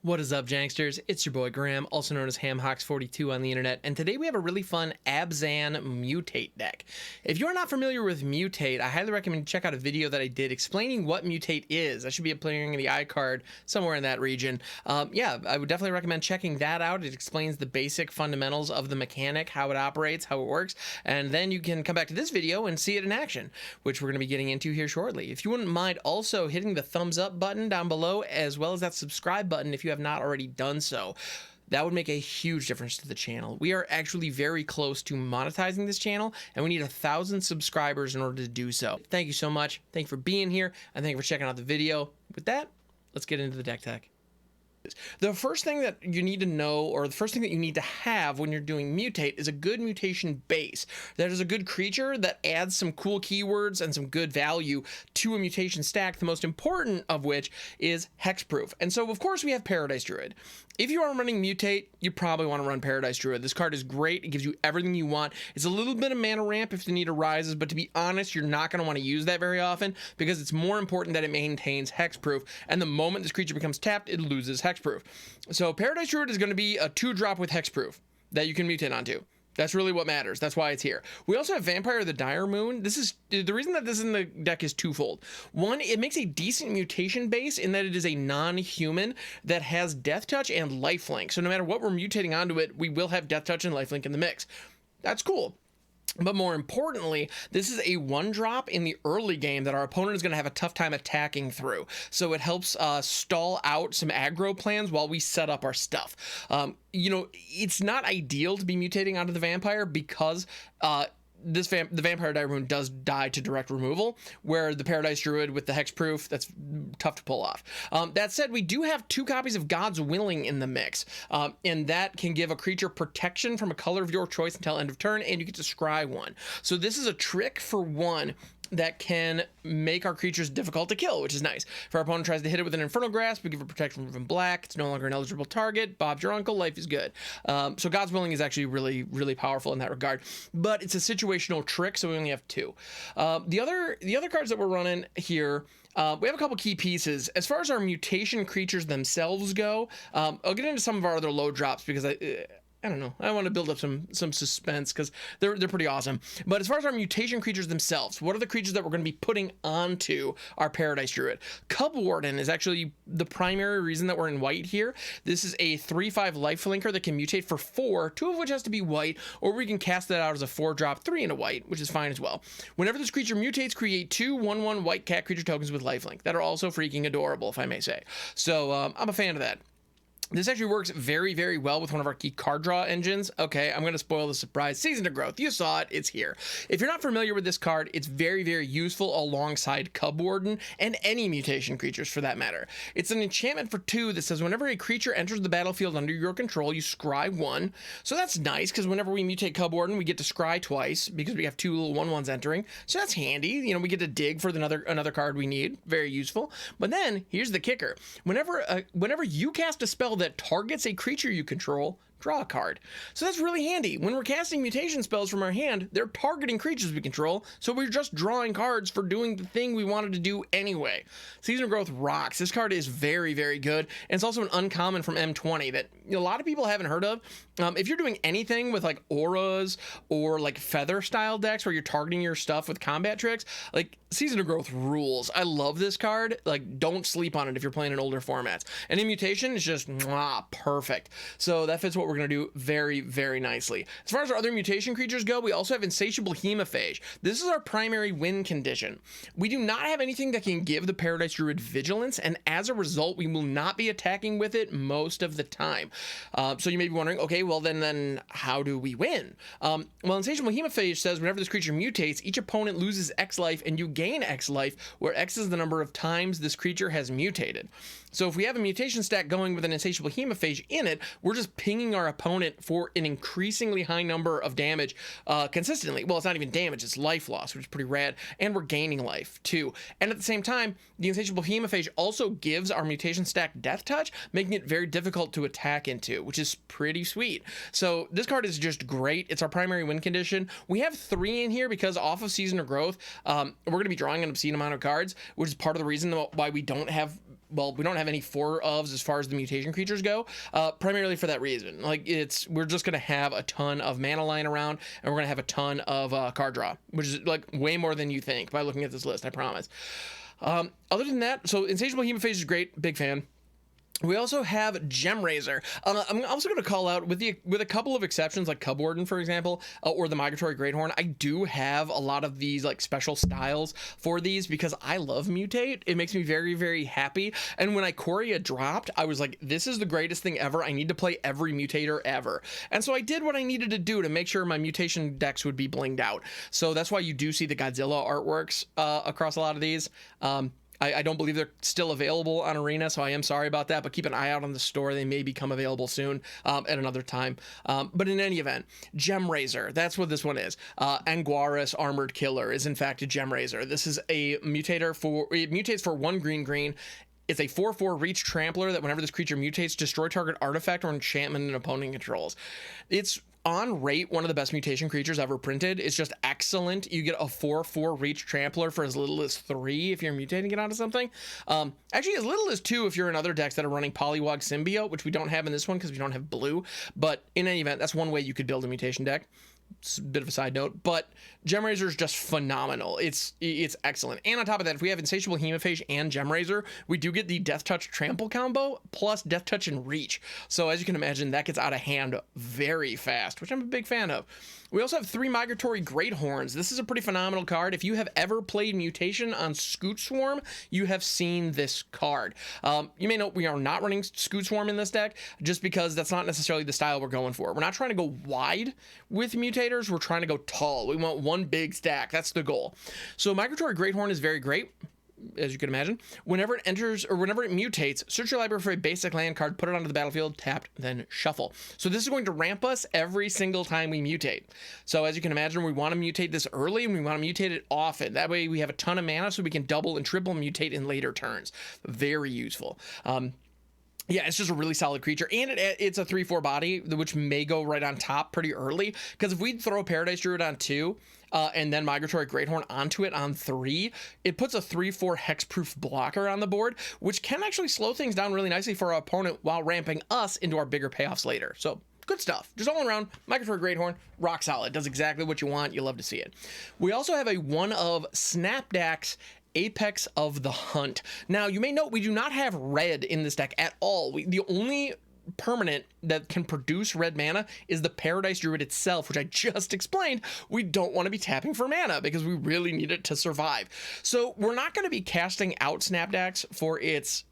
What is up, Janksters? It's your boy Graham, also known as HamHawks42 on the internet, and today we have a really fun Abzan Mutate deck. If you're not familiar with Mutate, I highly recommend you check out a video that I did explaining what Mutate is. I should be appearing in the iCard somewhere in that region. Yeah, I would definitely recommend checking that out. It explains the basic fundamentals of the mechanic, how it operates, how it works, and then you can come back to this video and see it in action, which we're going to be getting into here shortly. If you wouldn't mind also hitting the thumbs up button down below, as well as that subscribe button if you have not already done so, that would make a huge difference to the channel. We are actually very close to monetizing this channel, and we need 1,000 subscribers in order to do so. Thank you so much. Thank you for being here, and thank you for checking out the video. With that, let's get into the deck tech. The first thing that you need to know, or the first thing that you need to have when you're doing Mutate, is a good mutation base. That is a good creature that adds some cool keywords and some good value to a mutation stack, the most important of which is hexproof. And so, of course, we have Paradise Druid. If you are running Mutate, you probably want to run Paradise Druid. This card is great. It gives you everything you want. It's a little bit of mana ramp if the need arises, but to be honest, you're not going to want to use that very often because it's more important that it maintains hexproof. And the moment this creature becomes tapped, it loses hexproof. So Paradise Druid is going to be a 2-drop with hexproof that you can mutate onto. That's really what matters. That's why it's here. We also have Vampire of the Dire Moon. This is the reason that this in the deck is twofold. One, it makes a decent mutation base in that it is a non-human that has Death Touch and Lifelink. So no matter what we're mutating onto it, we will have Death Touch and Lifelink in the mix. That's cool. But more importantly, this is a 1-drop in the early game that our opponent is going to have a tough time attacking through. So it helps stall out some aggro plans while we set up our stuff. You know, it's not ideal to be mutating onto the vampire because the Vampire Dire Moon does die to direct removal, where the Paradise Druid with the hexproof, that's tough to pull off. That said, we do have 2 copies of God's Willing in the mix, and that can give a creature protection from a color of your choice until end of turn, and you get to scry 1. So this is a trick for 1 that can make our creatures difficult to kill, which is nice. If our opponent tries to hit it with an Infernal Grasp, we give it protection from black. It's no longer an eligible target. Bob's your uncle. Life is good. So God's Willing is actually really, really powerful in that regard. But it's a situational trick, so we only have 2. The other cards that we're running here, we have a couple key pieces. As far as our mutation creatures themselves go, I'll get into some of our other low drops because I don't know. I want to build up some suspense because they're pretty awesome. But as far as our mutation creatures themselves, what are the creatures that we're going to be putting onto our Paradise Druid? Cubwarden is actually the primary reason that we're in white here. This is a 3/5 lifelinker that can mutate for 4, 2 of which has to be white, or we can cast that out as a 4-drop, 3 in a white, which is fine as well. Whenever this creature mutates, create 2 1/1 white cat creature tokens with lifelink that are also freaking adorable, if I may say. So I'm a fan of that. This actually works very, very well with one of our key card draw engines. Okay, I'm going to spoil the surprise. Season of Growth. You saw it. It's here. If you're not familiar with this card, it's very, very useful alongside Cubwarden and any mutation creatures for that matter. It's an enchantment for 2 that says whenever a creature enters the battlefield under your control, you scry 1. So that's nice because whenever we mutate Cubwarden, we get to scry twice because we have 2 little 1/1s entering. So that's handy. You know, we get to dig for another card we need. Very useful. But then here's the kicker. Whenever you cast a spell that targets a creature you control, draw a card. So that's really handy. When we're casting mutation spells from our hand, they're targeting creatures we control, so we're just drawing cards for doing the thing we wanted to do anyway. Season of Growth rocks. This card is very, very good, and it's also an uncommon from M20 that a lot of people haven't heard of. If you're doing anything with like auras or like feather style decks where you're targeting your stuff with combat tricks, like Season of Growth rules. I love this card. Like, don't sleep on it if you're playing in older formats. And in mutation, it's just perfect. So that fits what we're going to do very, very nicely. As far as our other mutation creatures go, we also have Insatiable Hemophage. This is our primary win condition. We do not have anything that can give the Paradise Druid vigilance, and as a result, we will not be attacking with it most of the time. So you may be wondering, okay, well then how do we win? Well, Insatiable Hemophage says whenever this creature mutates, each opponent loses X life and you gain X life, where X is the number of times this creature has mutated. So if we have a mutation stack going with an Insatiable Hemophage in it, we're just pinging our opponent for an increasingly high number of damage consistently. Well, it's not even damage, it's life loss, which is pretty rad, and we're gaining life too. And at the same time, the Insatiable Hemophage also gives our mutation stack Death Touch, making it very difficult to attack into, which is pretty sweet. So this card is just great. It's our primary win condition. We have 3 in here because off of Season of Growth, we're going to be drawing an obscene amount of cards, which is part of the reason why we don't have well, we don't have any 4-ofs as far as the mutation creatures go, primarily for that reason. Like, we're just going to have a ton of mana lying around, and we're going to have a ton of card draw, which is like way more than you think by looking at this list, I promise. Other than that, so Insatiable Hemophage is great, big fan. We also have Gemrazer. I'm also going to call out, with a couple of exceptions, like Cubwarden, for example, or the Migratory Greathorn. I do have a lot of these like special styles for these because I love Mutate. It makes me very, very happy. And when Ikoria dropped, I was like, this is the greatest thing ever. I need to play every Mutator ever. And so I did what I needed to do to make sure my mutation decks would be blinged out. So that's why you do see the Godzilla artworks across a lot of these. I don't believe they're still available on Arena, so I am sorry about that, but keep an eye out on the store. They may become available soon at another time. But in any event, Gemrazer, that's what this one is. Anguirus Armored Killer is in fact a Gemrazer. This is a mutator it mutates for 1 green. It's a 4/4 reach trampler that whenever this creature mutates, destroy target artifact or enchantment an opponent controls. It's on rate one of the best mutation creatures ever printed. It's just excellent. You get a 4/4 reach trampler for as little as 3 if you're mutating it onto something. Actually, as little as 2 if you're in other decks that are running Polywog Symbiote, which we don't have in this one because we don't have blue. But in any event, that's one way you could build a mutation deck. It's a bit of a side note, but Gemrazer is just phenomenal. It's excellent. And on top of that, if we have Insatiable Hemophage and Gemrazer, we do get the Death Touch Trample combo plus Death Touch and Reach. So as you can imagine, that gets out of hand very fast, which I'm a big fan of. We also have 3 Migratory Greathorns. This is a pretty phenomenal card. If you have ever played Mutation on Scoot Swarm, you have seen this card. You may note we are not running Scoot Swarm in this deck just because that's not necessarily the style we're going for. We're not trying to go wide with mutators. We're trying to go tall. We want one big stack. That's the goal. So Migratory Greathorn is very great, as you can imagine. Whenever it enters or whenever it mutates, search your library for a basic land card, put it onto the battlefield, tapped, then shuffle. So this is going to ramp us every single time we mutate. So as you can imagine, we want to mutate this early and we want to mutate it often. That way we have a ton of mana so we can double and triple mutate in later turns. Very useful. Yeah, it's just a really solid creature, and it's a 3/4 body, which may go right on top pretty early, because if we throw Paradise Druid on 2, and then Migratory Greathorn onto it on 3, it puts a 3/4 hexproof blocker on the board, which can actually slow things down really nicely for our opponent while ramping us into our bigger payoffs later. So good stuff. Just all around, Migratory Greathorn, rock solid. Does exactly what you want. You love to see it. We also have a one of Snapdax Apex of the Hunt. Now, you may note we do not have red in this deck at all. The only permanent that can produce red mana is the Paradise Druid itself, which I just explained we don't want to be tapping for mana because we really need it to survive. So we're not going to be casting out Snapdax for its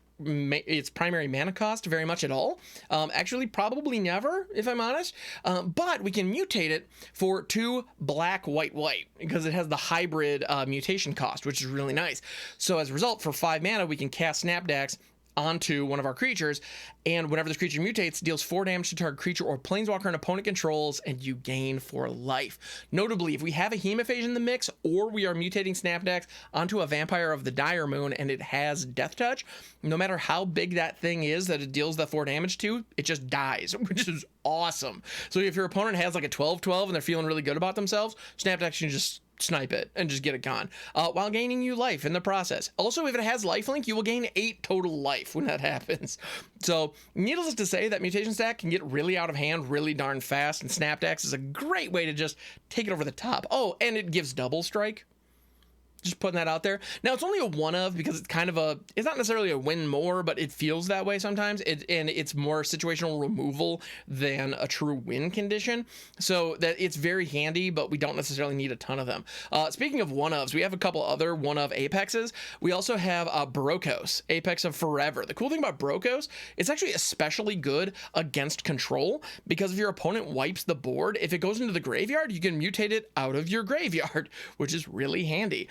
primary mana cost very much at all. Actually, probably never, if I'm honest. But we can mutate it for 2 black, white, white because it has the hybrid mutation cost, which is really nice. So as a result, for 5 mana, we can cast Snapdax onto one of our creatures, and whenever this creature mutates, deals 4 damage to target creature or planeswalker an opponent controls, and you gain 4 life. Notably, if we have a Hemophage in the mix, or we are mutating Snapdax onto a Vampire of the Dire Moon and it has Death Touch, no matter how big that thing is that it deals the 4 damage to, it just dies, which is awesome. So if your opponent has like a 12/12 and they're feeling really good about themselves, Snapdax can just snipe it and just get it gone while gaining you life in the process. Also, if it has lifelink, you will gain 8 total life when that happens. So needless to say, that mutation stack can get really out of hand really darn fast, and Snapdax is a great way to just take it over the top. Oh, and it gives double strike. Just putting that out there. Now, it's only a one of because it's kind of it's not necessarily a win more, but it feels that way sometimes. And it's more situational removal than a true win condition. So that it's very handy, but we don't necessarily need a ton of them. Speaking of one ofs, we have a couple other one of Apexes. We also have Brokos, Apex of Forever. The cool thing about Brokos, it's actually especially good against control because if your opponent wipes the board, if it goes into the graveyard, you can mutate it out of your graveyard, which is really handy.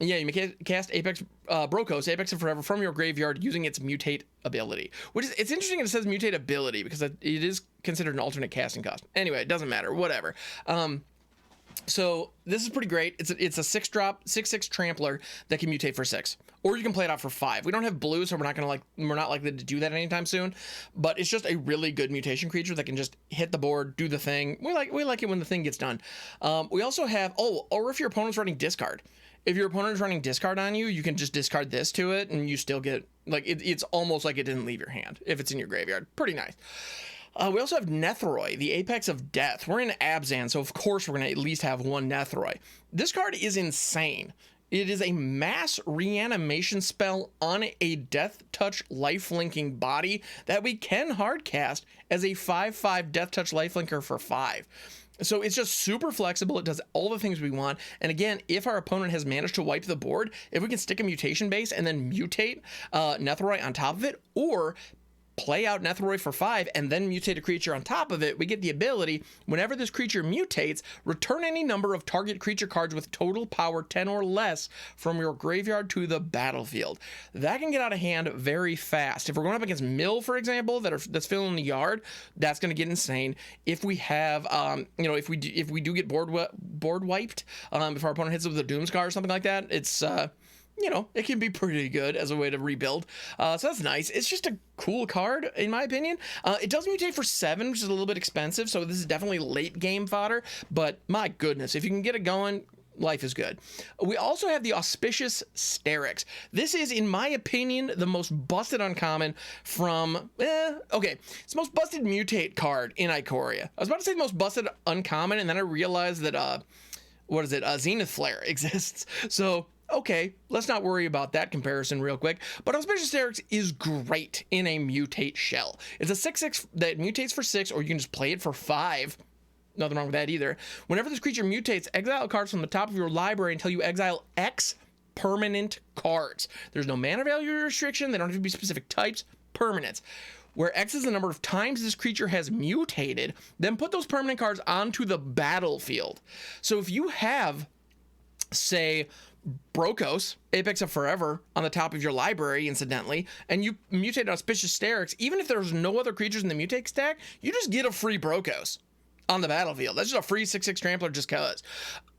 Yeah, you may cast Apex Brokos, Apex of Forever, from your graveyard using its mutate ability. It's interesting that it says mutate ability because it is considered an alternate casting cost. Anyway, it doesn't matter. Whatever. So this is pretty great. It's a 6-drop, 6/6 trampler that can mutate for 6, or you can play it out for 5. We don't have blue, so we're not likely to do that anytime soon. But it's just a really good mutation creature that can just hit the board, do the thing. We like it when the thing gets done. We also have or if your opponent's running discard. if your opponent is running discard on you, you can just discard this to it, and you still get, like, it's almost like it didn't leave your hand if it's in your graveyard. Pretty nice. We also have Nethroi, the Apex of Death. We're in Abzan, so of course we're going to at least have one Nethroi. This card is insane. It is a mass reanimation spell on a Death Touch life-linking body that we can hardcast as a 5/5 Death Touch lifelinker for 5. So it's just super flexible. It does all the things we want. And again, if our opponent has managed to wipe the board, if we can stick a mutation base and then mutate Nethroi on top of it, or play out Nethroi for 5 and then mutate a creature on top of it, we get the ability, whenever this creature mutates, return any number of target creature cards with total power 10 or less from your graveyard to the battlefield. That can get out of hand very fast. If we're going up against Mill, for example, that's filling the yard, that's going to get insane. If we have, if we do get board wiped, if our opponent hits us with a Doomscar or something like that, it's it can be pretty good as a way to rebuild. So that's nice. It's just a cool card, in my opinion. It does mutate for 7, which is a little bit expensive, so this is definitely late game fodder, but my goodness, if you can get it going, life is good. We also have the Auspicious Starrix. This is, in my opinion, the most busted uncommon from, it's the most busted mutate card in Ikoria. I was about to say the most busted uncommon, and then I realized that, Zenith Flare exists. So, okay, let's not worry about that comparison real quick. But Auspicious Starrix is great in a mutate shell. It's a 6/6 that mutates for 6, or you can just play it for 5. Nothing wrong with that either. Whenever this creature mutates, exile cards from the top of your library until you exile X permanent cards. There's no mana value restriction. They don't have to be specific types. Permanents. Where X is the number of times this creature has mutated, then put those permanent cards onto the battlefield. So if you have, say, Brokos, Apex of Forever, on the top of your library, incidentally, and you mutate Auspicious Starrix, even if there's no other creatures in the mutate stack, you just get a free Brokos on the battlefield. That's just a free 6/6 trampler just cause.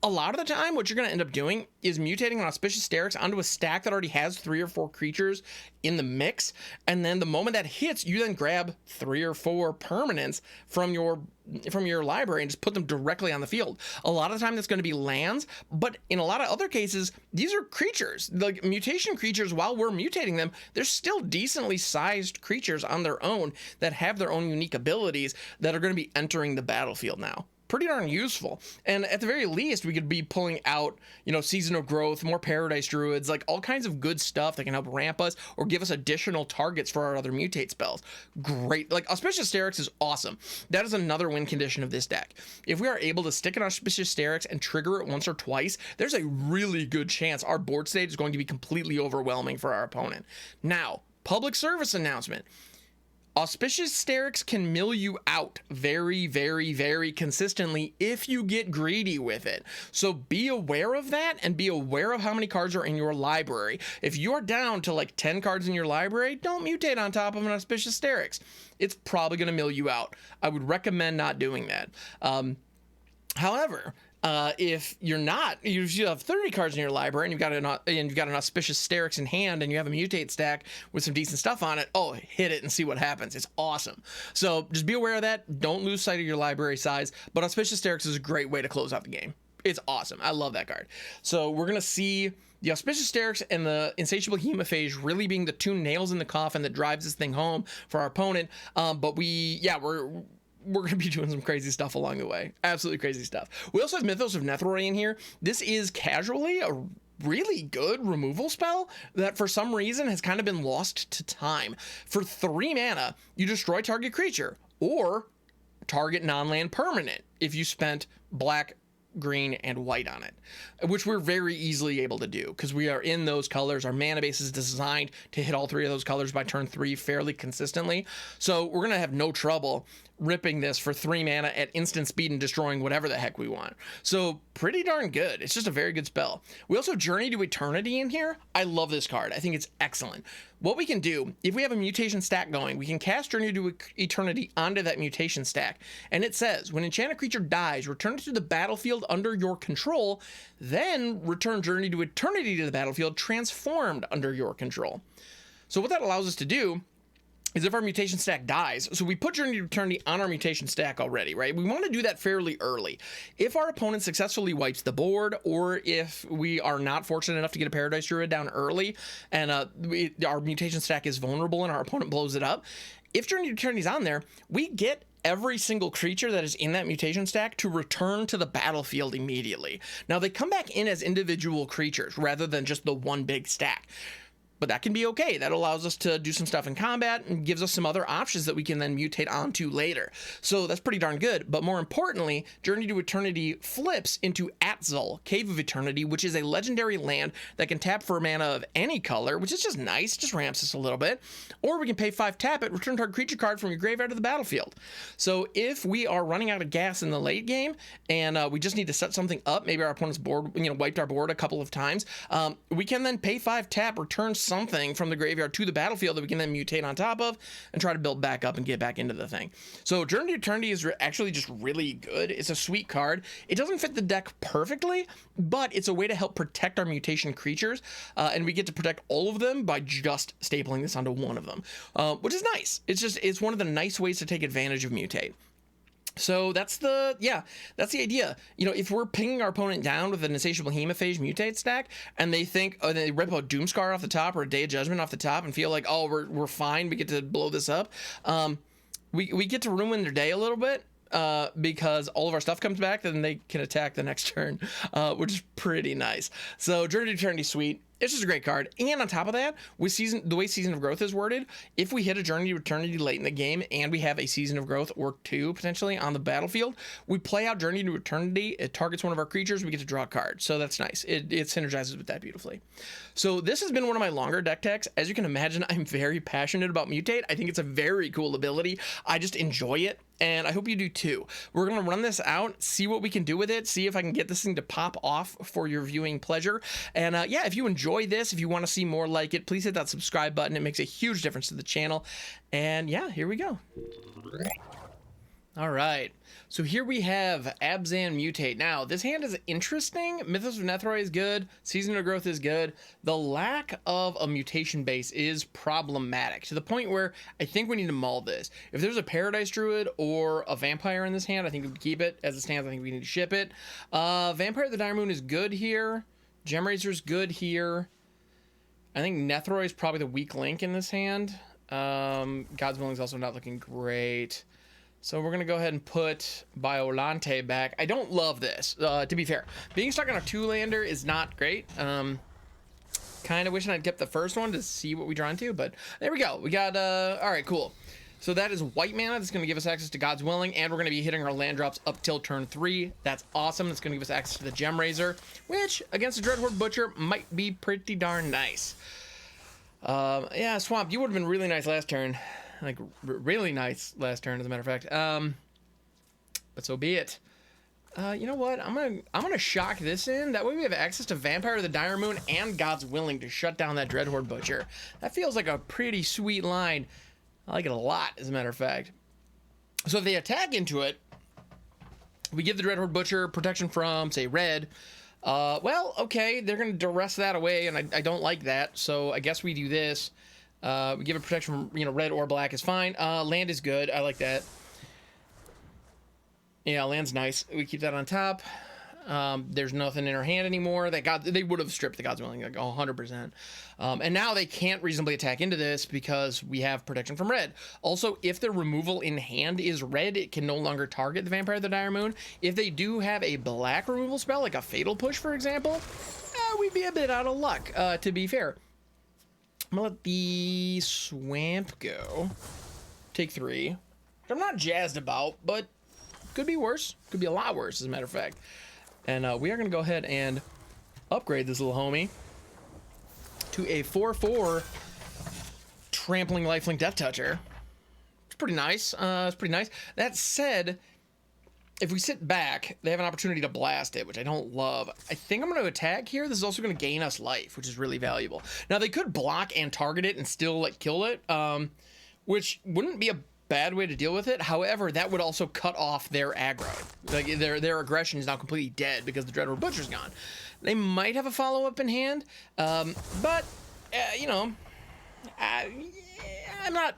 A lot of the time, what you're going to end up doing is mutating an Auspicious Starrix onto a stack that already has 3 or 4 creatures in the mix, and then the moment that hits, you then grab 3 or 4 permanents from your library and just put them directly on the field. A lot of the time, that's going to be lands, but in a lot of other cases, these are creatures. Like mutation creatures, while we're mutating them, they're still decently sized creatures on their own that have their own unique abilities that are going to be entering the battlefield now. Pretty darn useful. And at the very least, we could be pulling out, Season of Growth, more Paradise Druids, like all kinds of good stuff that can help ramp us or give us additional targets for our other mutate spells. Great. Like, Auspicious Starrix is awesome. That is another win condition of this deck. If we are able to stick an Auspicious Starrix and trigger it once or twice, there's a really good chance our board state is going to be completely overwhelming for our opponent. Now, public service announcement. Auspicious Starrix can mill you out very, very, very consistently if you get greedy with it. So be aware of that and be aware of how many cards are in your library. If you're down to like 10 cards in your library, don't mutate on top of an Auspicious Starrix. It's probably going to mill you out. I would recommend not doing that. However, if you're not, you have 30 cards in your library and you've got an Auspicious Starrix in hand and you have a mutate stack with some decent stuff on it, hit it and see what happens. It's awesome. So just be aware of that. Don't lose sight of your library size, but Auspicious Starrix is a great way to close out the game. It's awesome. I love that card. So we're going to see the Auspicious Starrix and the Insatiable Hemophage really being the 2 nails in the coffin that drives this thing home for our opponent. But we're going to be doing some crazy stuff along the way. Absolutely crazy stuff. We also have Mythos of Nethroi in here. This is casually a really good removal spell that for some reason has kind of been lost to time. For 3 mana, you destroy target creature or target non-land permanent if you spent black, green, and white on it, which we're very easily able to do because we are in those colors. Our mana base is designed to hit all 3 of those colors by turn 3 fairly consistently. So we're going to have no trouble ripping this for 3 mana at instant speed and destroying whatever the heck we want. So pretty darn good. It's just a very good spell. We also have Journey to Eternity in here. I love this card. I think it's excellent. What we can do, if we have a mutation stack going, we can cast Journey to Eternity onto that mutation stack. And it says, when enchanted creature dies, return it to the battlefield under your control, then return Journey to Eternity to the battlefield transformed under your control. So what that allows us to do is if our mutation stack dies. So we put Journey to Eternity on our mutation stack already, right? We want to do that fairly early. If our opponent successfully wipes the board, or if we are not fortunate enough to get a Paradise Druid down early, and our mutation stack is vulnerable and our opponent blows it up, if Journey to Eternity is on there, we get every single creature that is in that mutation stack to return to the battlefield immediately. Now, they come back in as individual creatures rather than just the one big stack. But that can be okay. That allows us to do some stuff in combat and gives us some other options that we can then mutate onto later. So that's pretty darn good. But more importantly, Journey to Eternity flips into Atzal, Cave of Eternity, which is a legendary land that can tap for mana of any color, which is just nice, just ramps us a little bit. Or we can pay 5, tap it, return target creature card from your graveyard to the battlefield. So if we are running out of gas in the late game and we just need to set something up, maybe our opponent's board, wiped our board a couple of times, we can then pay 5, tap, return something from the graveyard to the battlefield that we can then mutate on top of and try to build back up and get back into the thing. So Journey to Eternity is actually just really good. It's a sweet card. It doesn't fit the deck perfectly, but it's a way to help protect our mutation creatures, and we get to protect all of them by just stapling this onto one of them, which is nice. It's one of the nice ways to take advantage of mutate. So that's the idea. If we're pinging our opponent down with an Insatiable Hemophage mutate stack and they think, they rip a Doomscar off the top or a Day of Judgment off the top and feel like, oh, we're fine, we get to blow this up, we get to ruin their day a little bit, because all of our stuff comes back, then they can attack the next turn, which is pretty nice. So Journey to Eternity, sweet. It's just a great card. And on top of that, with the way Season of Growth is worded, if we hit a Journey to Eternity late in the game and we have a Season of Growth or 2 potentially on the battlefield, we play out Journey to Eternity. It targets one of our creatures. We get to draw a card. So that's nice. It synergizes with that beautifully. So this has been one of my longer deck techs. As you can imagine, I'm very passionate about Mutate. I think it's a very cool ability. I just enjoy it, and I hope you do too. We're going to run this out, see what we can do with it, see if I can get this thing to pop off for your viewing pleasure. And if you enjoy this, if you want to see more like it, please hit that subscribe button. It makes a huge difference to the channel. And here we go. All right, so here we have Abzan Mutate. Now, this hand is interesting. Mythos of Nethroi is good. Season of Growth is good. The lack of a mutation base is problematic, to the point where I think we need to mull this. If there's a Paradise Druid or a Vampire in this hand, I think we can keep it. As it stands, I think we need to ship it. Vampire of the Dire Moon is good here. Gemrazer is good here. I think Nethroi is probably the weak link in this hand. God's Willing is also not looking great. So we're going to go ahead and put Biolante back. I don't love this, to be fair. Being stuck on a 2-lander is not great. Kind of wishing I'd kept the first one to see what we draw into, but there we go. We got, all right, cool. So that is white mana. That's going to give us access to God's Willing, and we're going to be hitting our land drops up till turn 3. That's awesome. That's going to give us access to the Gemrazer, which, against a Dreadhorde Butcher, might be pretty darn nice. Yeah, Swamp, you would have been really nice last turn. Like, really nice last turn, as a matter of fact. But so be it. You know what? I'm gonna shock this in. That way we have access to Vampire of the Dire Moon and God's Willing to shut down that Dreadhorde Butcher. That feels like a pretty sweet line. I like it a lot, as a matter of fact. So if they attack into it, we give the Dreadhorde Butcher protection from, say, red. Well, okay, they're gonna duress that away, and I don't like that. So I guess we do this. We give it protection from, red or black is fine. Land is good. I like that. Yeah, land's nice. We keep that on top. There's nothing in our hand anymore. They would have stripped the God's Willing, like 100%. And now they can't reasonably attack into this because we have protection from red. Also, if their removal in hand is red, it can no longer target the Vampire of the Dire Moon. If they do have a black removal spell, like a Fatal Push, for example, we'd be a bit out of luck, to be fair. I'm gonna let the Swamp go. Take 3. Which I'm not jazzed about, but could be worse. Could be a lot worse, as a matter of fact. And we are gonna go ahead and upgrade this little homie to a 4/4 Trampling Lifelink Death Toucher. It's pretty nice. It's pretty nice. That said, if we sit back, they have an opportunity to blast it, which I don't love. I think I'm going to attack here. This is also going to gain us life, which is really valuable. Now, they could block and target it and still, kill it, which wouldn't be a bad way to deal with it. However, that would also cut off their aggro. Like, their aggression is now completely dead because the Dreadhorde Butcher's gone. They might have a follow-up in hand, but, I I'm not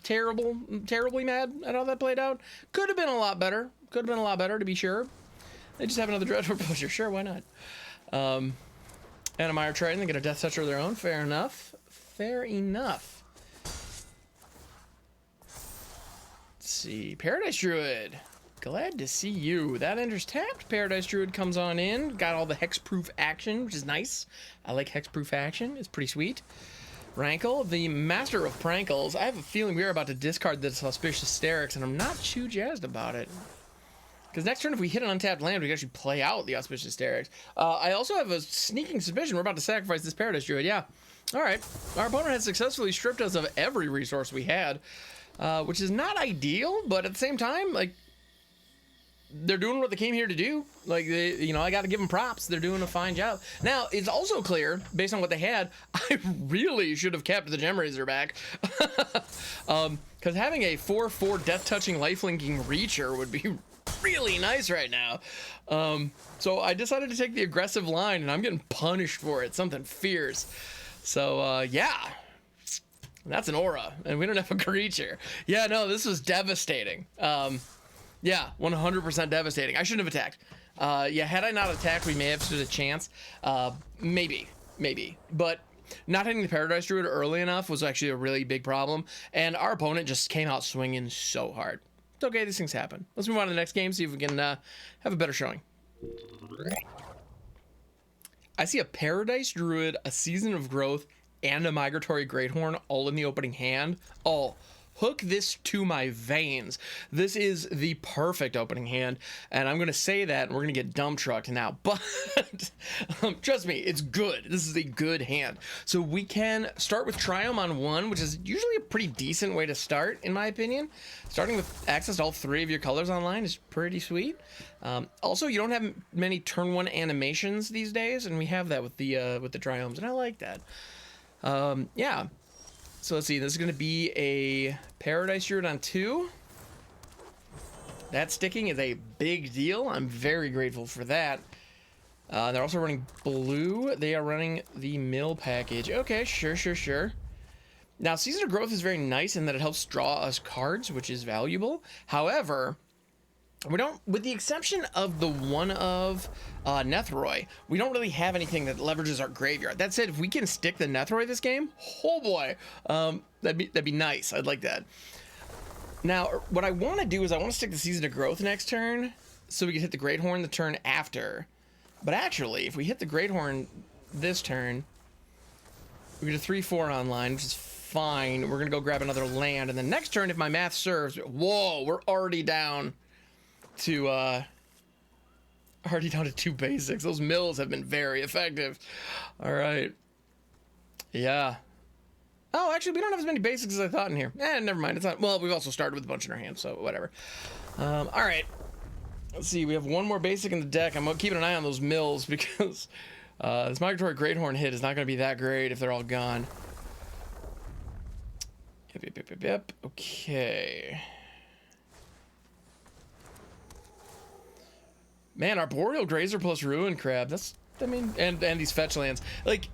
terribly mad at how that played out. Could have been a lot better. Could have been a lot better, to be sure. They just have another Dreadhorde Pusher. Sure, why not? And a Mire Triton. They get a Death Toucher of their own. Fair enough. Fair enough. Let's see. Paradise Druid. Glad to see you. That enters tapped. Paradise Druid comes on in. Got all the hexproof action, which is nice. I like hexproof action. It's pretty sweet. Rankle, the master of prankles. I have a feeling we are about to discard this Auspicious Starrix, and I'm not too jazzed about it. Because next turn, if we hit an untapped land, we can actually play out the Auspicious Starrix. I also have a sneaking suspicion we're about to sacrifice this Paradise Druid. Yeah. All right. Our opponent has successfully stripped us of every resource we had, which is not ideal, but at the same time, like, they're doing what they came here to do. Like, they, you know, I got to give them props. They're doing a fine job. Now, it's also clear, based on what they had, I really should have kept the Gemrazer back. Because having a 4/4 death-touching, life-linking Reacher would be really nice right now. So I decided to take the aggressive line, and I'm getting punished for it. Something fierce. So, yeah. That's an aura, and we don't have a creature. Yeah, no, this was devastating. Yeah, 100% devastating. I shouldn't have attacked. Yeah, had I not attacked, we may have stood a chance. Maybe. But not hitting the Paradise Druid early enough was actually a really big problem, and our opponent just came out swinging so hard. It's okay, these things happen. Let's move on to the next game, see if we can have a better showing. I see a Paradise Druid, a Season of Growth, and a Migratory Greathorn all in the opening hand. Oh, hook this to my veins. This is the perfect opening hand, and I'm going to say that, and we're going to get dump trucked now, but trust me, it's good. This is a good hand. So we can start with Triome on 1, which is usually a pretty decent way to start, in my opinion. Starting with access to all 3 of your colors online is pretty sweet. Also, you don't have many turn 1 animations these days, and we have that with the Triomes, and I like that. Yeah. So let's see, this is going to be a Paradise Druid on 2. That sticking is a big deal. I'm very grateful for that. They're also running blue. They are running the mill package. Okay, sure. Now, Season of Growth is very nice in that it helps draw us cards, which is valuable. However, we don't, with the exception of the one of Nethroi, we don't really have anything that leverages our graveyard. That said, if we can stick the Nethroi this game, oh boy, that'd be nice. I'd like that. Now, what I want to do is I want to stick the Season of Growth next turn, so we can hit the Greathorn the turn after. But actually, if we hit the Greathorn this turn, we get a 3/4 online, which is fine. We're gonna go grab another land, and then next turn, if my math serves, whoa, we're already down to 2 basics. Those mills have been very effective. All right. Yeah. Oh, actually, we don't have as many basics as I thought in here. Never mind. It's not. Well, we've also started with a bunch in our hands, so whatever. All right. Let's see. We have one more basic in the deck. I'm keeping an eye on those mills because this Migratory Greathorn hit is not going to be that great if they're all gone. Yep. Okay. Man, our Boreal Grazer plus Ruin Crab, that's, I mean, and these fetch lands. Like,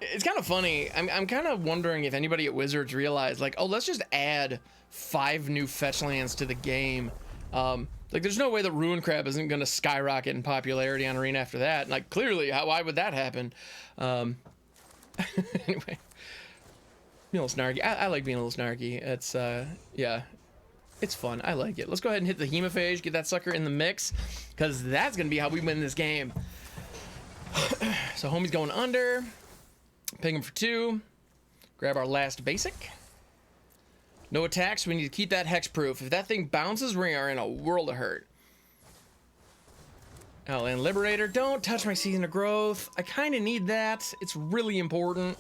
it's kind of funny. I'm kind of wondering if anybody at Wizards realized, like, oh, let's just add 5 new fetch lands to the game. Like, there's no way that Ruin Crab isn't going to skyrocket in popularity on Arena after that. And, like, clearly, why would that happen? Anyway. Being a little snarky. I like being a little snarky. It's, yeah. It's fun. I like it. Let's go ahead and hit the Hemophage, get that sucker in the mix, because that's going to be how we win this game. So homie's going under. Ping him for 2. Grab our last basic. No attacks. We need to keep that hexproof. If that thing bounces, we are in a world of hurt. Outland Liberator. Don't touch my Season of Growth. I kind of need that. It's really important.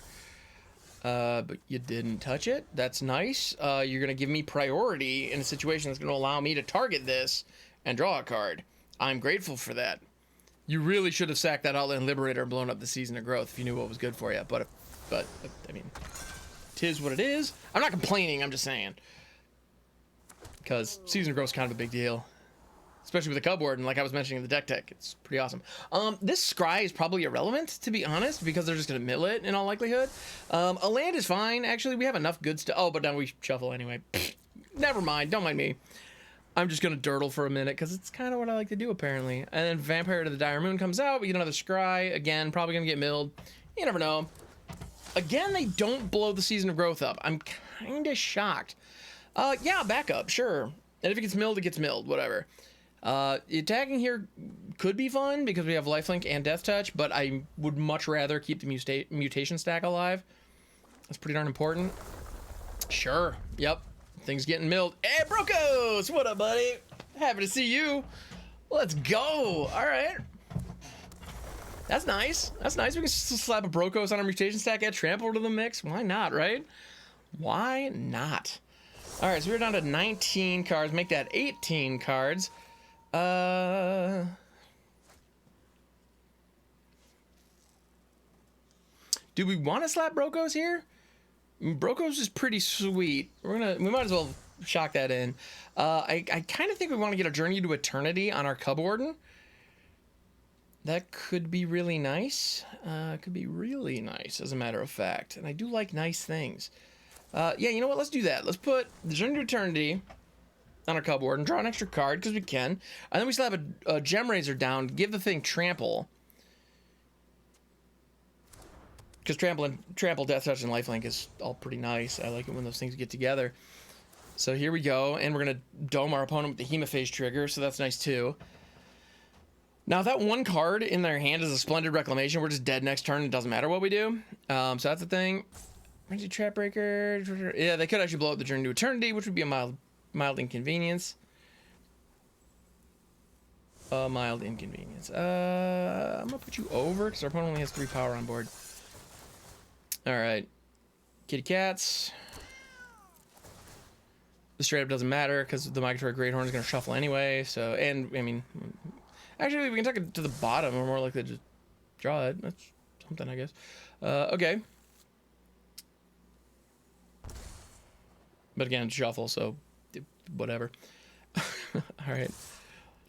But you didn't touch it. That's nice. You're going to give me priority in a situation that's going to allow me to target this and draw a card. I'm grateful for that. You really should have sacked that Outland Liberator and blown up the Season of Growth if you knew what was good for you. But I mean, 'tis what it is. I'm not complaining. I'm just saying. Because Season of Growth is kind of a big deal. especially with the Cubwarden, like I was mentioning in the deck tech. It's pretty awesome. This scry is probably irrelevant, to be honest, because they're just going to mill it in all likelihood. A land is fine. Actually, we have enough good stuff. Oh, but now we shuffle anyway. Never mind. Don't mind me. I'm just going to dirtle for a minute because it's kind of what I like to do, apparently. And then Vampire to the Dire Moon comes out. We get another scry. Again, probably going to get milled. You never know. Again, they don't blow the Season of Growth up. I'm kind of shocked. Yeah, backup, sure. And if it gets milled, it gets milled, whatever. Attacking here could be fun because we have Lifelink and Death Touch, but I would much rather keep the mutation stack alive. That's pretty darn important. Sure, yep. Things getting milled. Hey, Brokos! What up, buddy? Happy to see you. Let's go. All right. That's nice. That's nice. We can slap a Brokos on our mutation stack, add Trample to the mix. Why not, right? Why not? All right, so we're down to 19 cards. Make that 18 cards. Do we want to slap Brokos here? Brokos is pretty sweet. We might as well shock that in. I kind of think we want to get a Journey to Eternity on our Cubwarden. That could be really nice. Could be really nice, as a matter of fact. And I do like nice things. Yeah, you know what? Let's do that. Let's put the Journey to Eternity on our Cubwarden, draw an extra card because we can, and then we slap a Gemrazer down, give the thing Trample. Because Trample, Death Touch, and Lifelink is all pretty nice. I like it when those things get together. So here we go, and we're going to dome our opponent with the Hemophage trigger, so that's nice too. Now, if that one card in their hand is a Splendid Reclamation, we're just dead next turn. It doesn't matter what we do. So that's the thing. Emergency Trap Breaker. Yeah, they could actually blow up the Journey to Eternity, which would be a mild inconvenience. Mild inconvenience. I'm going to put you over because our opponent only has 3 power on board. Alright. Kitty cats. The straight up doesn't matter because the Migratory Greathorn is going to shuffle anyway. So, and, I mean, actually, we can tuck it to the bottom. We're more likely to just draw it. That's something, I guess. Okay. But again, shuffle, so whatever. Alright.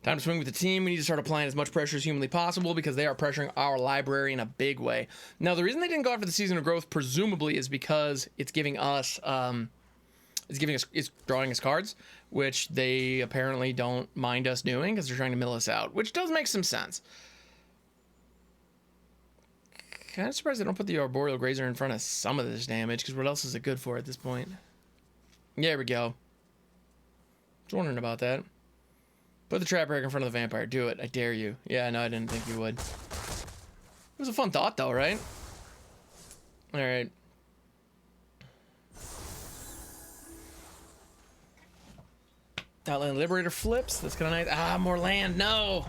Time to swing with the team. We need to start applying as much pressure as humanly possible because they are pressuring our library in a big way. Now, the reason they didn't go after the Season of Growth, presumably, is because it's giving us, it's drawing us cards, which they apparently don't mind us doing because they're trying to mill us out, which does make some sense. Kind of surprised they don't put the Arboreal Grazer in front of some of this damage because what else is it good for at this point? There we go. I was wondering about that. Put the Trap Breaker in front of the Vampire. Do it. I dare you. Yeah, no, I didn't think you would. It was a fun thought, though, right? Alright. Outland Liberator flips. That's kind of nice. Ah, more land. No!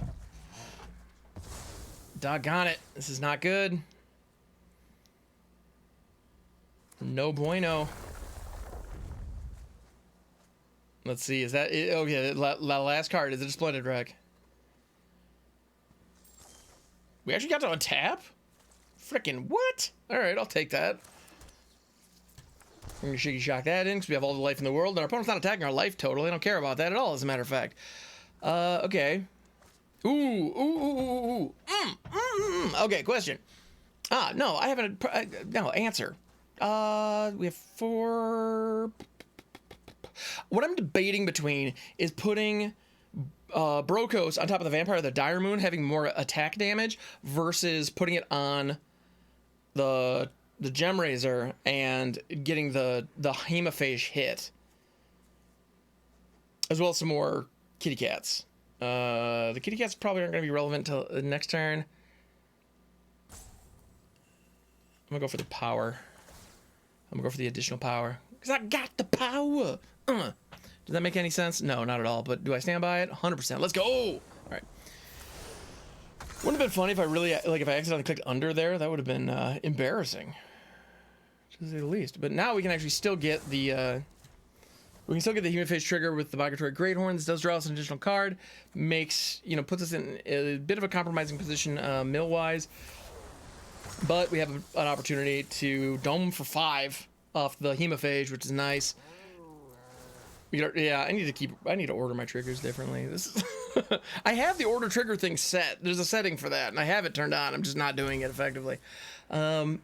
Doggone it. This is not good. No bueno. Let's see, is that it? Oh yeah, last card, is it a Splendid Rec? We actually got to untap? Frickin' what? Alright, I'll take that. We're gonna shaky shock that in, because we have all the life in the world, and our opponent's not attacking our life total. They don't care about that at all, as a matter of fact. Okay. Okay, question. No, I haven't, no, answer. We have 4... What I'm debating between is putting Brokos on top of the Vampire of the Dire Moon, having more attack damage, versus putting it on the Gemrazer and getting the Hemophage hit, as well as some more kitty cats. The kitty cats probably aren't going to be relevant until the next turn. I'm going to go for the power. I'm going to go for the additional power. Because I got the power. Does that make any sense? No, not at all. But do I stand by it? 100%. Let's go. All right. Wouldn't have been funny if I really, like, if I accidentally clicked under there. That would have been embarrassing, to say the least. But now we can actually still get the, Hemophage trigger with the Migratory Greathorn. This does draw us an additional card. Makes, puts us in a bit of a compromising position mill-wise. But we have an opportunity to dome for 5 off the Hemophage, which is nice. Yeah, I need to order my triggers differently. I have the order trigger thing set. There's a setting for that, and I have it turned on. I'm just not doing it effectively. All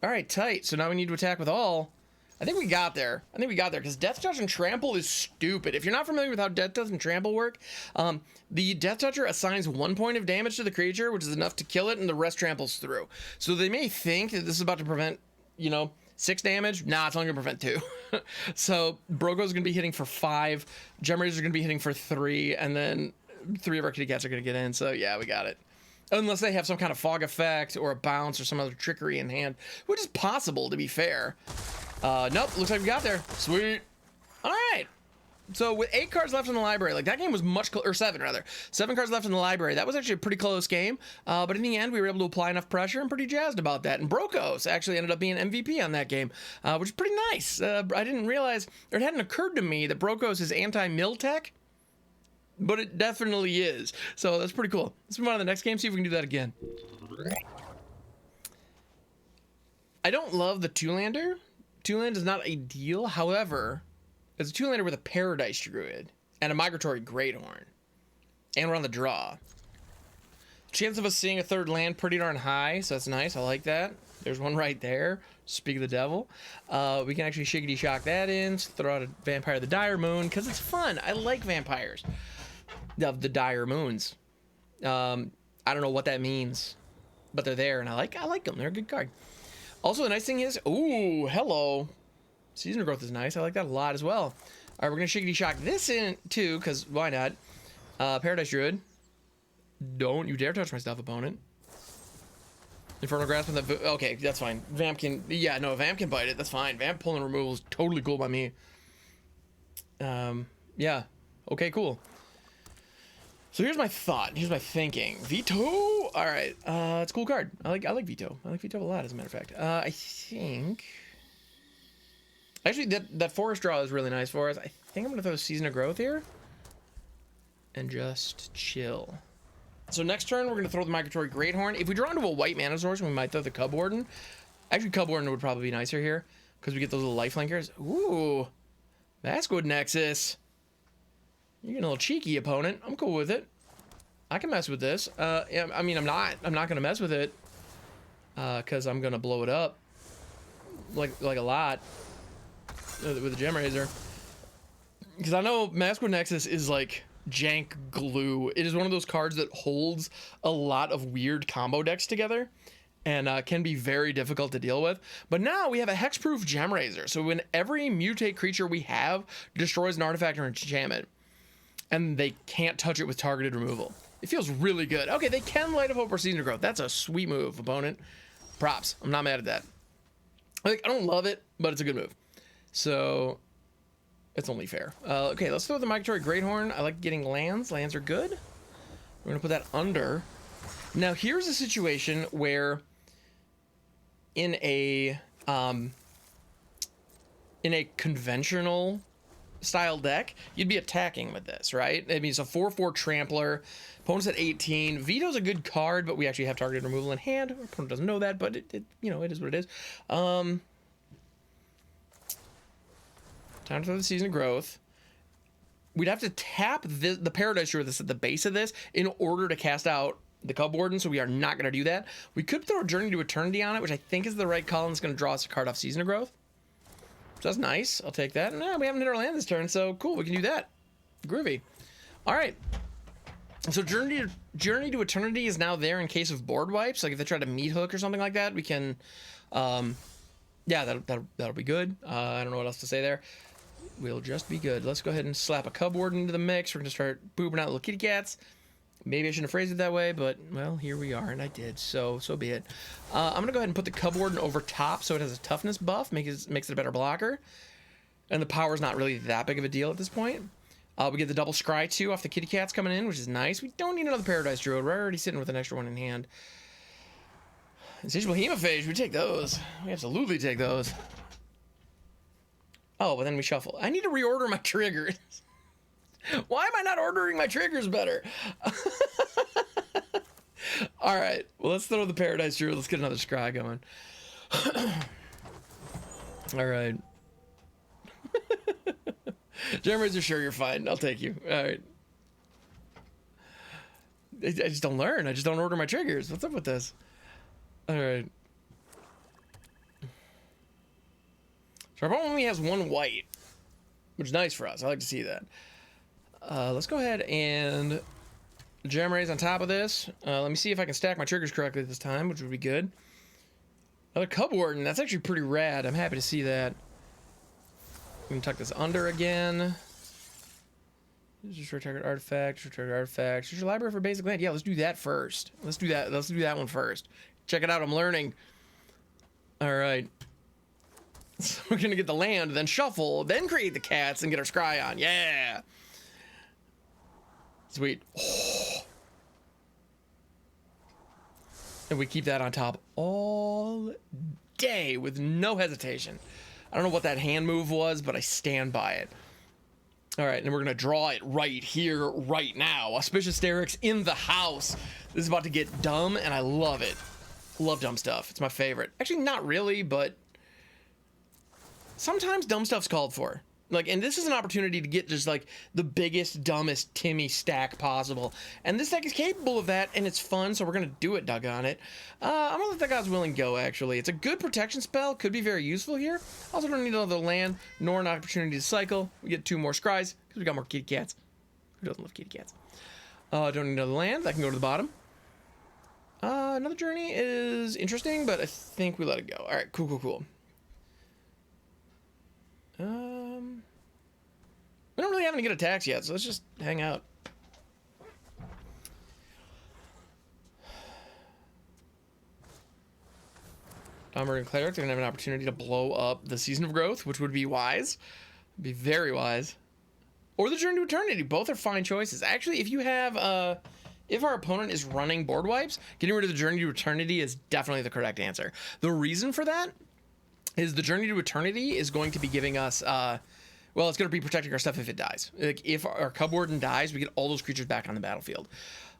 right, tight. So now we need to attack with all. I think we got there. Because Death Touch and Trample is stupid. If you're not familiar with how Death Touch and Trample work, the Death Toucher assigns 1 point of damage to the creature, which is enough to kill it, and the rest tramples through. So they may think that this is about to prevent, 6 damage. Nah, it's only gonna prevent 2. So Brogo's gonna be hitting for 5. Gemrazer's gonna be hitting for 3, and then 3 of our kitty cats are gonna get in. So yeah, we got it. Unless they have some kind of fog effect or a bounce or some other trickery in hand, which is possible, to be fair. Nope, looks like we got there. Sweet. All right. So with 8 cards left in the library, like that game was or 7 rather. 7 cards left in the library. That was actually a pretty close game. But in the end, we were able to apply enough pressure. I'm pretty jazzed about that. And Brokos actually ended up being MVP on that game, which is pretty nice. I didn't realize, or it hadn't occurred to me that Brokos is anti-mill tech, but it definitely is. So that's pretty cool. Let's move on to the next game, see if we can do that again. I don't love the 2-lander. 2-land is not ideal. However, it's a 2-lander with a Paradise Druid and a Migratory Greathorn. And we're on the draw. Chance of us seeing a 3rd land pretty darn high, so that's nice. I like that. There's one right there. Speak of the devil. We can actually shiggity shock that in. Throw out a Vampire of the Dire Moon, because it's fun. I like vampires of the Dire Moons. I don't know what that means, but they're there, and I like them. They're a good card. Also, the nice thing is, ooh, hello. Season of Growth is nice. I like that a lot as well. All right, we're going to shiggity shock this in, too, because why not? Paradise Druid. Don't you dare touch my stuff, opponent. Infernal Grasp on the... Okay, that's fine. Vamp can... Yeah, no, Vamp can bite it. That's fine. Vamp pulling removal is totally cool by me. Yeah. Okay, cool. So here's my thought. Here's my thinking. Veto. All right. It's a cool card. I like Veto. I like Veto a lot, as a matter of fact. I think. Actually, that forest draw is really nice for us. I think I'm gonna throw Season of Growth here, and just chill. So next turn we're gonna throw the Migratory Greathorn. If we draw into a white mana source, we might throw the Cubwarden. Actually, Cubwarden would probably be nicer here because we get those little lifelinkers. Ooh, Maskwood Nexus. You're getting a little cheeky, opponent. I'm cool with it. I can mess with this. Yeah, I mean, I'm not gonna mess with it, cause I'm gonna blow it up, like a lot, with the Gemrazer. Cause I know Maskwood Nexus is like jank glue. It is one of those cards that holds a lot of weird combo decks together, and can be very difficult to deal with. But now we have a hexproof Gemrazer, so when every mutate creature we have destroys an artifact or enchantment, and they can't touch it with targeted removal. It feels really good. Okay, they can Light of Hope or Season of Growth. That's a sweet move, opponent. Props. I'm not mad at that. I don't love it, but it's a good move. So, it's only fair. Okay, let's throw the Migratory Greathorn. I like getting lands. Lands are good. We're going to put that under. Now, here's a situation where in a conventional style deck, you'd be attacking with this, right? I mean, it's a 4/4 trampler. Opponent's at 18. Veto's a good card, but we actually have targeted removal in hand. Our opponent doesn't know that, but it is what it is. Time to throw the Season of Growth. We'd have to tap the Paradise Druid that's at the base of this in order to cast out the Cubwarden, so we are not going to do that. We could throw a Journey to Eternity on it, which I think is the right call, and it's going to draw us a card off Season of Growth. So that's nice. I'll take that. No, we haven't hit our land this turn, so cool. We can do that. Groovy. All right. So Journey to Eternity is now there in case of board wipes. Like if they try to meat hook or something like that, we can... yeah, that'll be good. I don't know what else to say there. We'll just be good. Let's go ahead and slap a Cubwarden into the mix. We're going to start pooping out little kitty cats. Maybe I shouldn't have phrased it that way, but, well, here we are, and I did, so be it. I'm going to go ahead and put the Cubwarden over top so it has a toughness buff, makes it a better blocker. And the power's not really that big of a deal at this point. We get the double Scry, too, off the kitty cats coming in, which is nice. We don't need another Paradise Druid. We're already sitting with an extra one in hand. Insatiable Hemophage, we take those. We absolutely take those. Oh, but then we shuffle. I need to reorder my triggers. Why am I not ordering my triggers better? All right. Well, let's throw the Paradise Druid. Let's get another Scry going. All right. Gemrazer, sure, you're fine. I'll take you. All right. I just don't learn. I just don't order my triggers. What's up with this? All right. So our opponent only has one white, which is nice for us. I like to see that. Let's go ahead and Gemraze on top of this. Let me see if I can stack my triggers correctly this time, which would be good. Another Cubwarden. That's actually pretty rad. I'm happy to see that. I'm going to tuck this under again. Just target artifact, target artifact. Here's your library for basic land. Yeah, let's do that first. Let's do that. Let's do that one first. Check it out. I'm learning. All right. So we're going to get the land, then shuffle, then create the cats, and get our scry on. Yeah. Sweet. Oh. And we keep that on top all day with no hesitation. I don't know what that hand move was, but I stand by it. All right, and we're going to draw it right here, right now. Auspicious Starrix in the house. This is about to get dumb, and I love it. Love dumb stuff. It's my favorite. Actually, not really, but sometimes dumb stuff's called for. Like, and this is an opportunity to get just like the biggest, dumbest Timmy stack possible. And this deck is capable of that, and it's fun, so we're going to do it, doggone it. I'm going to let that God's Willing go, actually. It's a good protection spell. Could be very useful here. Also don't need another land, nor an opportunity to cycle. We get 2 more scries, because we got more kitty cats. Who doesn't love kitty cats? Don't need another land. That can go to the bottom. Another journey is interesting, but I think we let it go. All right, cool, cool, cool. We don't really have any good attacks yet, so let's just hang out. Domber and Cleric, they're going to have an opportunity to blow up the Season of Growth, which would be wise. Be very wise. Or the Journey to Eternity. Both are fine choices. Actually, if you have, if our opponent is running board wipes, getting rid of the Journey to Eternity is definitely the correct answer. The reason for that is the Journey to Eternity is going to be giving us, well, it's going to be protecting our stuff if it dies. Like, if our Cubwarden dies, we get all those creatures back on the battlefield.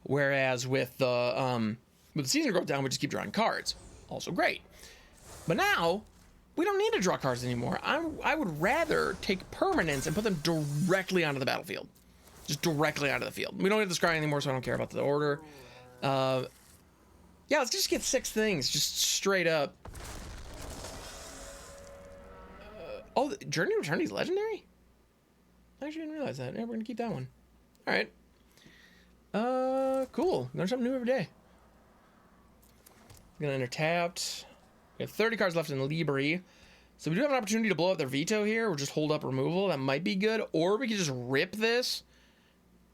Whereas with the Season of Growth down, we just keep drawing cards. Also great. But now, we don't need to draw cards anymore. I would rather take permanents and put them directly onto the battlefield. Just directly onto the field. We don't need the scry anymore, so I don't care about the order. Yeah, let's just get 6 things, just straight up. Oh, Journey to Eternity is legendary? I actually didn't realize that. Yeah, we're going to keep that one. All right. Cool. Learn something new every day. We're going to enter tapped. We have 30 cards left in Libri. So we do have an opportunity to blow up their veto here, or just hold up removal. That might be good. Or we could just rip this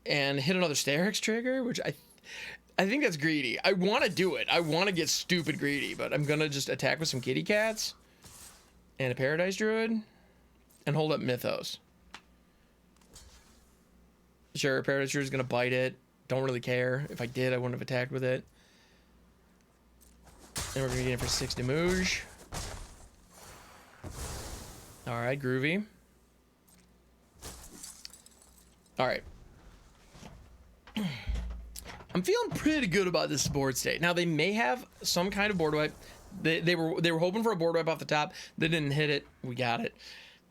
and hit another Starrix trigger, which I think that's greedy. I want to do it. I want to get stupid greedy, but I'm going to just attack with some kitty cats and a Paradise Druid and hold up Mythos. Sure, Paradise Druid is going to bite it. Don't really care. If I did, I wouldn't have attacked with it. And we're going to get in for 6 damage. Alright, groovy. Alright. I'm feeling pretty good about this board state. Now, they may have some kind of board wipe. They were hoping for a board wipe off the top. They didn't hit it. We got it.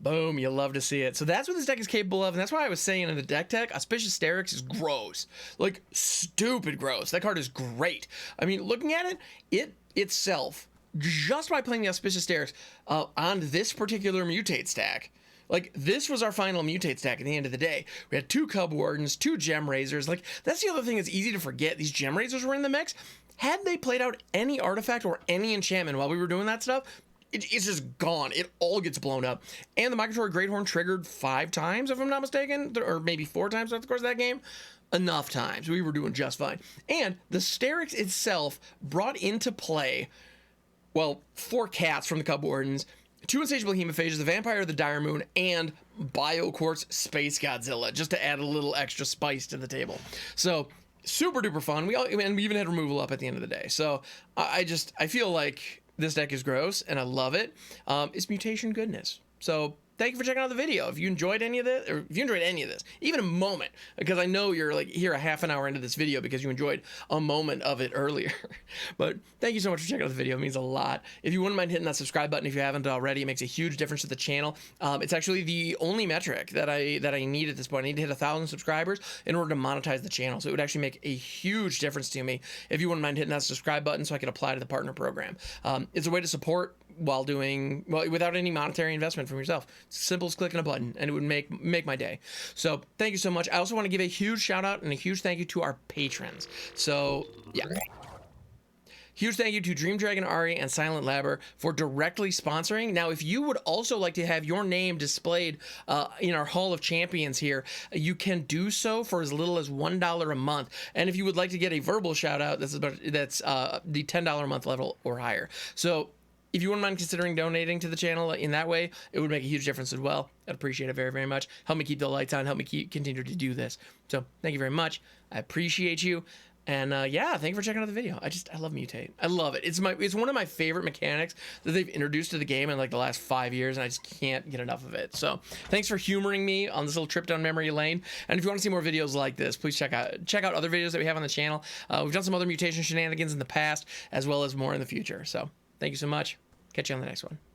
Boom, you love to see it. So that's what this deck is capable of, and that's why I was saying in the deck tech, Auspicious Starrix is gross. Like, stupid gross. That card is great. I mean, looking at it, it itself, just by playing the Auspicious Starrix on this particular Mutate stack, like, this was our final Mutate stack at the end of the day. We had 2 Cubwardens, 2 Gemrazers. Like, that's the other thing that's easy to forget. These Gemrazers were in the mix. Had they played out any artifact or any enchantment while we were doing that stuff, it's just gone. It all gets blown up. And the Migratory Greathorn triggered 5 times, if I'm not mistaken, or maybe 4 times throughout the course of that game. Enough times. We were doing just fine. And the Starrix itself brought into play, well, 4 cats from the Cubwardens, 2 Insatiable Hemophages, the Vampire of the Dire Moon, and BioQuartz Space Godzilla, just to add a little extra spice to the table. So, super duper fun. And we even had removal up at the end of the day. So, I feel like this deck is gross, and I love it. It's mutation goodness. So, thank you for checking out the video. If you enjoyed any of this, or if you enjoyed any of this, even a moment, because I know you're like here a half an hour into this video because you enjoyed a moment of it earlier. But thank you so much for checking out the video. It means a lot. If you wouldn't mind hitting that subscribe button if you haven't already, it makes a huge difference to the channel. It's actually the only metric that I need at this point. I need to hit 1,000 subscribers in order to monetize the channel. So it would actually make a huge difference to me if you wouldn't mind hitting that subscribe button so I could apply to the partner program. It's a way to support while doing, well, without any monetary investment from yourself. It's simple as clicking a button, and it would make my day. So thank you so much. I also want to give a huge shout out and a huge thank you to our patrons. So yeah. Huge thank you to Dream Dragon Ari and Silent Labber for directly sponsoring. Now, if you would also like to have your name displayed in our Hall of Champions here, you can do so for as little as $1 a month. And if you would like to get a verbal shout out, that's the $10 a month level or higher. So if you wouldn't mind considering donating to the channel in that way, it would make a huge difference as well. I'd appreciate it very, very much. Help me keep the lights on. Help me continue to do this. So thank you very much. I appreciate you. And yeah, thank you for checking out the video. I love Mutate. I love it. It's one of my favorite mechanics that they've introduced to the game in like the last 5 years, and I just can't get enough of it. So thanks for humoring me on this little trip down memory lane. And if you want to see more videos like this, please check out other videos that we have on the channel. We've done some other mutation shenanigans in the past, as well as more in the future. So thank you so much. Catch you on the next one.